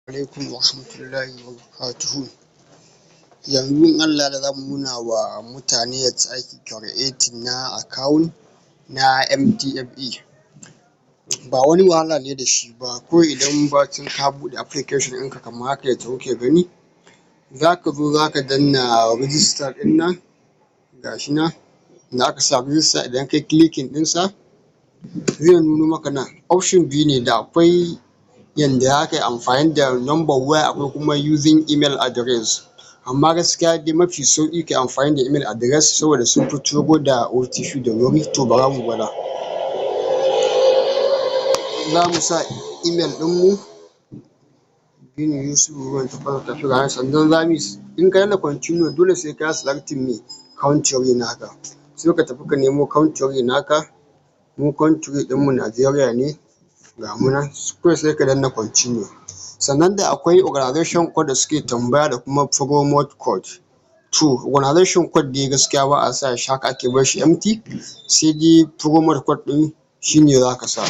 alaikum warahmatullahi wabarakatuhu. Yanzu in Allah da zamu nuna wa mutane yadda ake creating na account na MTFE. Ba wani wahala ne da shi ba, kawai idan bacin ka buɗe application ɗinka kamar haka yadda kuke gani, zaka zo zaka danna register ɗin nan, gashi nan da aka sa register. Idan kai clicking ɗinsa zai nuno maka nan option biyu ne, da akwai yanda zaka yi amfani da number waya, akwai kuma using email address. Amma gaskiya dai mafi sauƙi kayi amfani da email address saboda sun fi turo da OTP da wuri. To bara mu gwada, za mu sa email ɗinmu sannan za mu in ka danna continue dole sai ka selecting me country naka, sai ka tafi ka nemo country naka. Mu country ɗinmu Najeriya ne, ga mu nan kawai sai ka danna continue. Sannan da akwai organization code da suke tambaya da kuma promo code. To organization code dai gaskiya ba a sa shi, haka ake bar shi empty, sai dai promo code ɗin shine zaka sa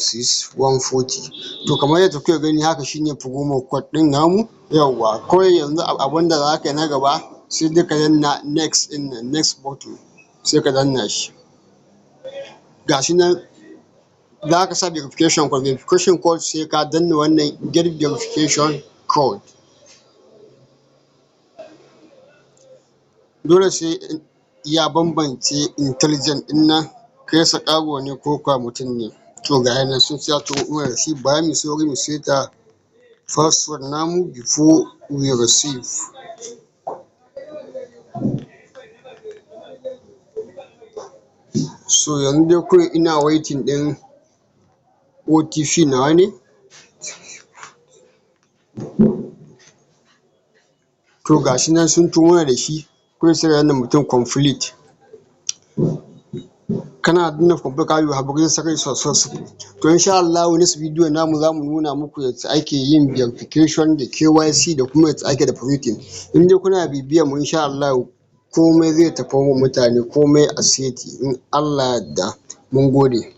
2256140. to kamar yadda kuke gani haka shine promo code ɗin namu. Yawwa, kawai yanzu abinda zaka yi na gaba sai dai ka danna next ɗin nan, next button sai ka danna shi. Gashi nan zaka sa verification code, sai ka danna wannan get verification code. Dole sai ya bambance intelligent ɗin nan, kai sakaro ne ko kuwa mutum ne. To ga nan sun ce to mana da shi, bara mu sauri mu seta password namu before we receive. So yanzu dai kawai ina waiting ɗin OTP nawa ne. To gashi nan sun turo mana da shi, kawai sai ka danna mutum complete. Kana danna complete ka have registered successfully. To insha Allah next video namu zamu nuna muku yadda ake yin verification da KYC da kuma yadda ake depositing. In dai kuna bibiyar mu insha Allah komai zai tafi wa mutane, komai a seti in Allah ya yarda. Mun gode.